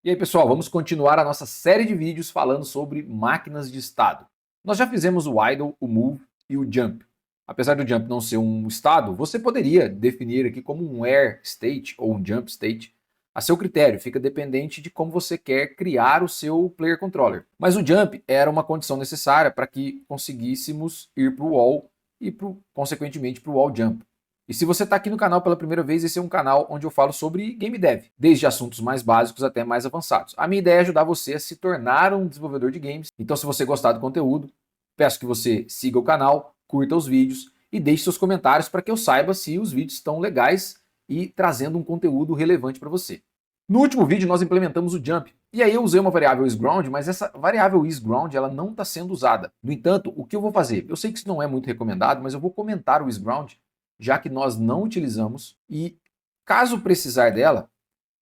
E aí, pessoal, vamos continuar a nossa série de vídeos falando sobre máquinas de estado. Nós já fizemos o idle, o move e o jump. Apesar do jump não ser um estado, você poderia definir aqui como um air state ou um jump state a seu critério, fica dependente de como você quer criar o seu player controller. Mas o jump era uma condição necessária para que conseguíssemos ir para o wall e, consequentemente, para o wall jump. E se você está aqui no canal pela primeira vez, esse é um canal onde eu falo sobre game dev, desde assuntos mais básicos até mais avançados. A minha ideia é ajudar você a se tornar um desenvolvedor de games. Então, se você gostar do conteúdo, peço que você siga o canal, curta os vídeos e deixe seus comentários para que eu saiba se os vídeos estão legais e trazendo um conteúdo relevante para você. No último vídeo nós implementamos o jump, e aí eu usei uma variável isGround, mas essa variável isGround ela não está sendo usada. No entanto, o que eu vou fazer? Eu sei que isso não é muito recomendado, mas eu vou comentar o isGround, já que nós não utilizamos, e caso precisar dela,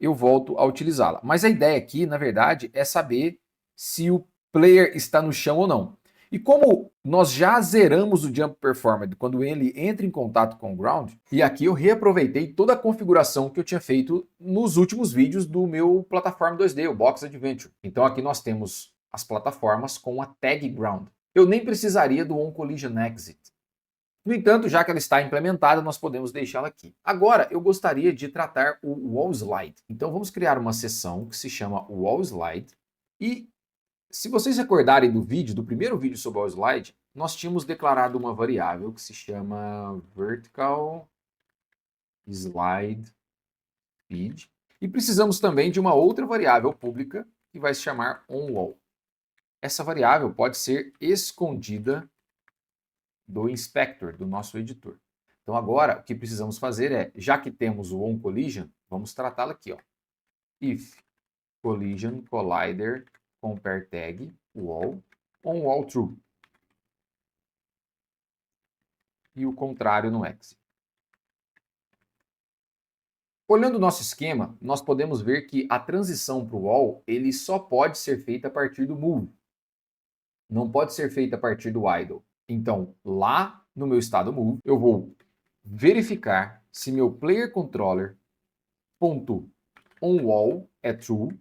eu volto a utilizá-la. Mas a ideia aqui, na verdade, é saber se o player está no chão ou não. E como nós já zeramos o Jump Performance quando ele entra em contato com o Ground, e aqui eu reaproveitei toda a configuração que eu tinha feito nos últimos vídeos do meu plataforma 2D, o Box Adventure. Então aqui nós temos as plataformas com a tag Ground. Eu nem precisaria do OnCollision Exit. No entanto, já que ela está implementada, nós podemos deixá-la aqui. Agora, eu gostaria de tratar o Wall Slide. Então vamos criar uma seção que se chama Wall Slide e se vocês recordarem do vídeo, do primeiro vídeo sobre o Wall Slide, nós tínhamos declarado uma variável que se chama Vertical Slide Speed e precisamos também de uma outra variável pública que vai se chamar OnWall. Essa variável pode ser escondida do inspector, do nosso editor. Então agora o que precisamos fazer é, já que temos o OnCollision, vamos tratá-lo aqui, ó. If collision collider compare tag wall on true. E o contrário no exit. Olhando o nosso esquema, nós podemos ver que a transição para o wall ele só pode ser feita a partir do move. Não pode ser feita a partir do idle. Então, lá no meu estado move, eu vou verificar se meu player controller ponto onWall é true.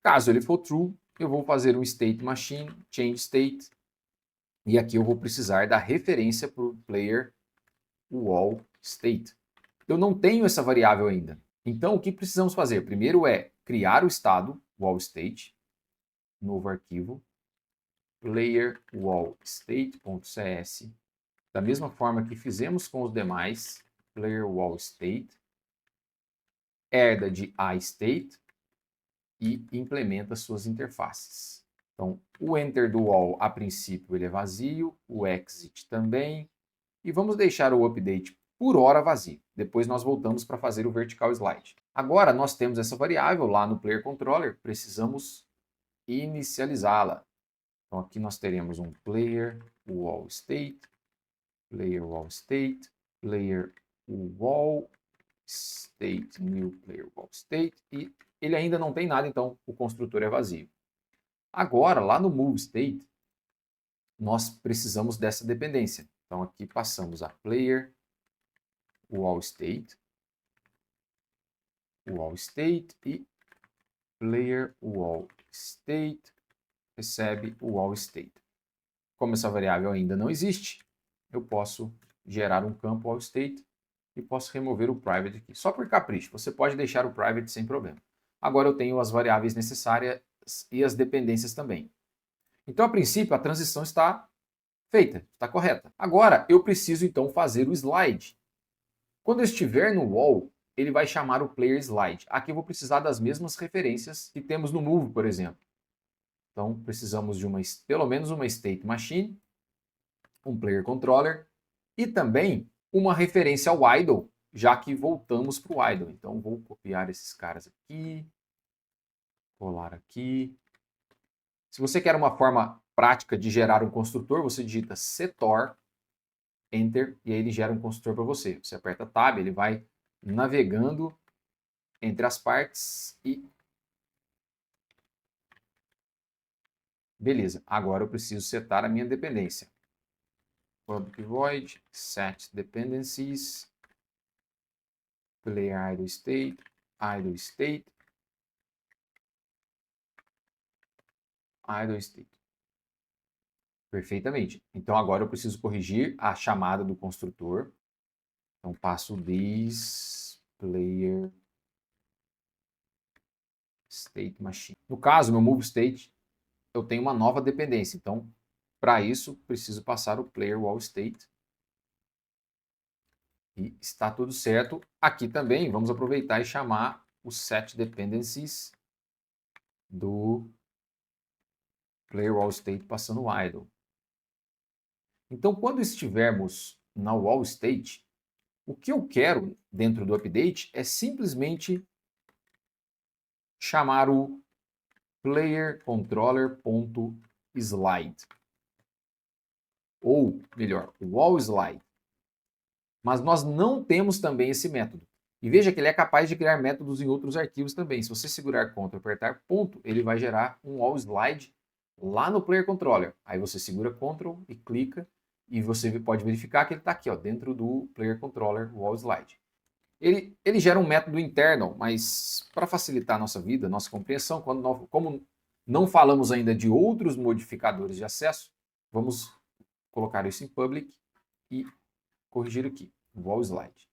Caso ele for true, eu vou fazer um state machine, change state, e aqui eu vou precisar da referência para o player wall state. Eu não tenho essa variável ainda. Então, o que precisamos fazer? Primeiro é criar o estado wall state, novo arquivo, player wall state.cs, da mesma forma que fizemos com os demais, player wall state, herda de iState e implementa suas interfaces. Então, o enter do wall, a princípio, ele é vazio, o exit também, e vamos deixar o update por hora vazio. Depois nós voltamos para fazer o vertical slide. Agora nós temos essa variável lá no player controller, precisamos inicializá-la. Então aqui nós teremos um player wall state, player wall state, player wall state, new player wall state, e ele ainda não tem nada, então o construtor é vazio. Agora, lá no move state, nós precisamos dessa dependência. Então aqui passamos a player wall state e player wall state recebe o wall state. Como essa variável ainda não existe, eu posso gerar um campo wall state e posso remover o private aqui. Só por capricho, você pode deixar o private sem problema. Agora eu tenho as variáveis necessárias e as dependências também. Então, a princípio, a transição está feita, está correta. Agora, eu preciso então fazer o slide. Quando eu estiver no wall, ele vai chamar o player slide. Aqui eu vou precisar das mesmas referências que temos no move, por exemplo. Então, precisamos de pelo menos uma state machine, um player controller e também uma referência ao idle, já que voltamos para o idle. Então, vou copiar esses caras aqui, colar aqui. Se você quer uma forma prática de gerar um construtor, você digita setor, enter, e aí ele gera um construtor para você. Você aperta tab, ele vai navegando entre as partes e... Beleza, agora eu preciso setar a minha dependência. Public void, set dependencies, player idle state, idle state. Perfeitamente. Então agora eu preciso corrigir a chamada do construtor. Então passo this player state machine. No caso, meu move state, eu tenho uma nova dependência. Então, para isso, preciso passar o player wall state. E está tudo certo. Aqui também, vamos aproveitar e chamar o set dependencies do player wall state passando o idle. Então, quando estivermos na wall state, o que eu quero dentro do update é simplesmente chamar o player controller.slide. Ou, melhor, wall slide. Mas nós não temos também esse método. E veja que ele é capaz de criar métodos em outros arquivos também. Se você segurar Ctrl e apertar ponto, ele vai gerar um wall slide lá no player controller. Aí você segura Ctrl e clica e você pode verificar que ele está aqui, ó, dentro do player controller wall slide. Ele gera um método interno, mas para facilitar a nossa vida, nossa compreensão, como não falamos ainda de outros modificadores de acesso, vamos colocar isso em public e corrigir aqui, wall slide.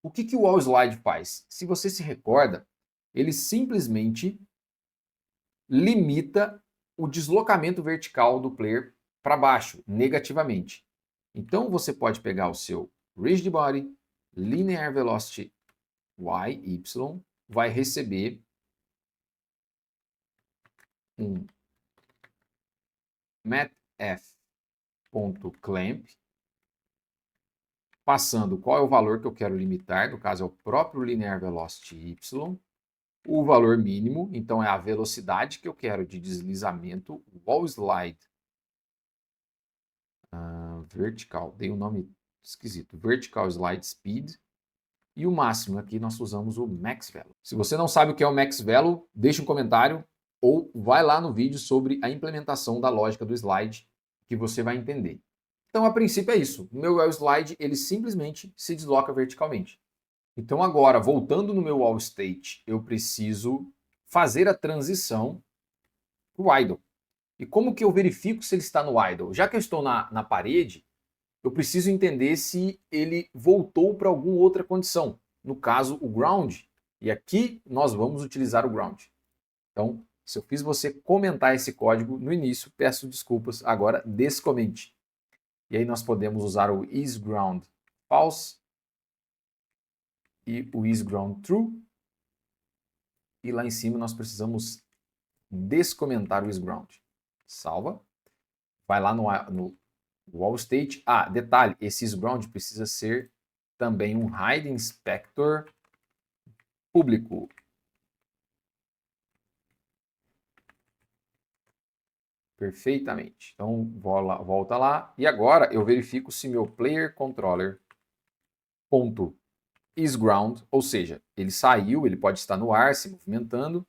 O que o wall slide faz? Se você se recorda, ele simplesmente limita o deslocamento vertical do player para baixo, negativamente. Então você pode pegar o seu rigid body, linear velocity y, y, vai receber um mathf.clamp, passando qual é o valor que eu quero limitar, no caso é o próprio linear velocity y, o valor mínimo, então é a velocidade que eu quero de deslizamento, wall slide vertical, dei um nome esquisito, vertical slide speed, e o máximo, aqui nós usamos o max value. Se você não sabe o que é o max value, deixa um comentário ou vai lá no vídeo sobre a implementação da lógica do slide que você vai entender. Então, a princípio é isso. O meu wall slide, ele simplesmente se desloca verticalmente. Então, agora, voltando no meu wall state, eu preciso fazer a transição para o idle. E como que eu verifico se ele está no idle? Já que eu estou na parede, eu preciso entender se ele voltou para alguma outra condição. No caso, o ground. E aqui nós vamos utilizar o ground. Então, se eu fiz você comentar esse código no início, peço desculpas, agora descomente. E aí nós podemos usar o isGround false e o isGround true. E lá em cima nós precisamos descomentar o isGround. Salva. Vai lá no wall state. Ah, detalhe, esse isGround precisa ser também um hide inspector público. Perfeitamente. Então, volta lá. E agora eu verifico se meu player controller .isGround, ou seja, ele saiu, ele pode estar no ar, se movimentando.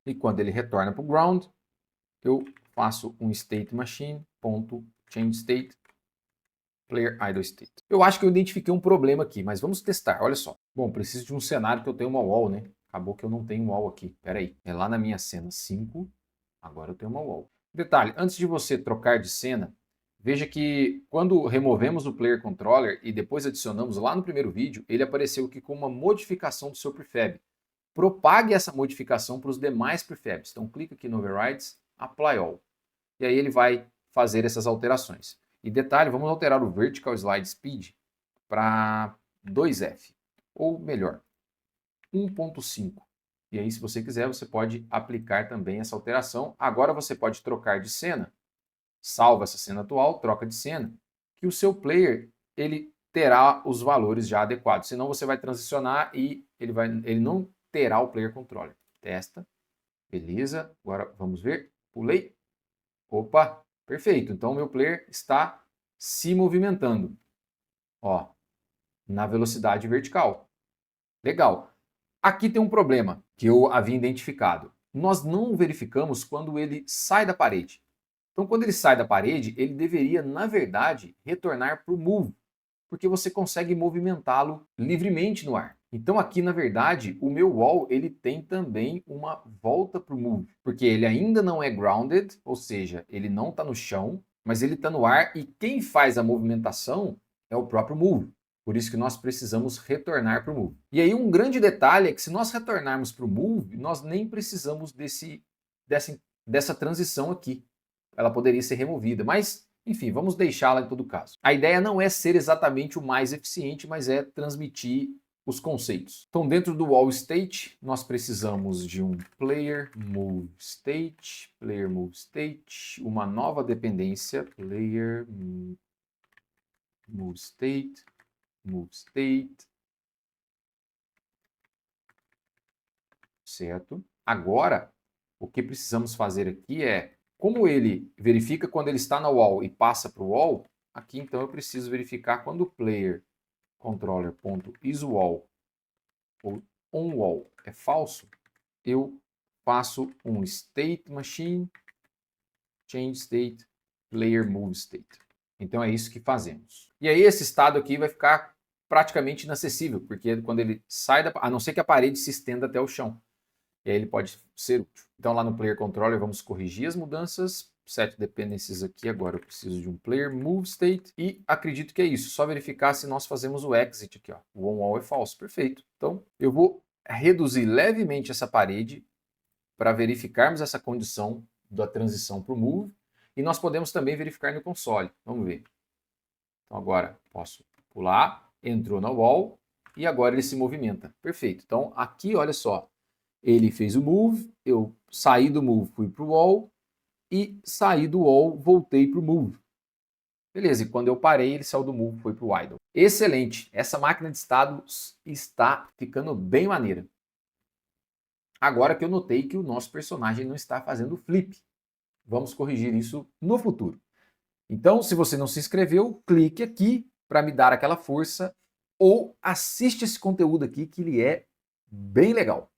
E quando ele retorna para o ground, eu faço um state machine.change state player idle state. Eu acho que eu identifiquei um problema aqui, mas vamos testar, olha só. Bom, preciso de um cenário que eu tenha uma wall, né? Acabou que eu não tenho wall aqui. Pera aí, é lá na minha cena 5. Agora eu tenho uma wall. Detalhe, antes de você trocar de cena, veja que quando removemos o player controller e depois adicionamos lá no primeiro vídeo, ele apareceu aqui com uma modificação do seu prefab. Propague essa modificação para os demais prefabs. Então clica aqui no Overrides, Apply All. E aí ele vai fazer essas alterações. E detalhe, vamos alterar o Vertical Slide Speed para 2F. Ou melhor, 1.5. E aí, se você quiser, você pode aplicar também essa alteração. Agora você pode trocar de cena, salva essa cena atual, troca de cena, que o seu player ele terá os valores já adequados. Senão você vai transicionar e ele não terá o player controller. Testa. Beleza. Agora vamos ver. Pulei. Opa, perfeito. Então o meu player está se movimentando. Ó, na velocidade vertical. Legal. Aqui tem um problema que eu havia identificado. Nós não verificamos quando ele sai da parede. Então, quando ele sai da parede, ele deveria, na verdade, retornar para o move, porque você consegue movimentá-lo livremente no ar. Então aqui, na verdade, o meu wall ele tem também uma volta para o move, porque ele ainda não é grounded, ou seja, ele não está no chão, mas ele está no ar e quem faz a movimentação é o próprio move. Por isso que nós precisamos retornar para o move. E aí um grande detalhe é que se nós retornarmos para o move, nós nem precisamos dessa transição aqui. Ela poderia ser removida, mas enfim, vamos deixá-la em todo caso. A ideia não é ser exatamente o mais eficiente, mas é transmitir os conceitos. Então, dentro do wall state, nós precisamos de um player move state, uma nova dependência, player move state, certo? Agora, o que precisamos fazer aqui é, como ele verifica quando ele está na wall e passa para o wall, aqui então eu preciso verificar quando o player controller.isWall ou onWall é falso, eu faço um state machine change state player move state. Então é isso que fazemos. E aí esse estado aqui vai ficar praticamente inacessível, porque quando ele sai a não ser que a parede se estenda até o chão. E aí ele pode ser útil. Então lá no player controller vamos corrigir as mudanças, set dependencies aqui, agora eu preciso de um player move state e acredito que é isso, só verificar se nós fazemos o exit aqui, ó. O onWall é falso, perfeito. Então eu vou reduzir levemente essa parede para verificarmos essa condição da transição para o move e nós podemos também verificar no console. Vamos ver. Então agora posso pular, entrou na wall e agora ele se movimenta. Perfeito. Então aqui, olha só, ele fez o move, eu saí do move, fui para o wall e saí do wall, voltei para o move. Beleza, e quando eu parei, ele saiu do move, foi para o idle. Excelente, essa máquina de estados está ficando bem maneira. Agora que eu notei que o nosso personagem não está fazendo flip. Vamos corrigir isso no futuro. Então, se você não se inscreveu, clique aqui para me dar aquela força ou assiste esse conteúdo aqui que ele é bem legal.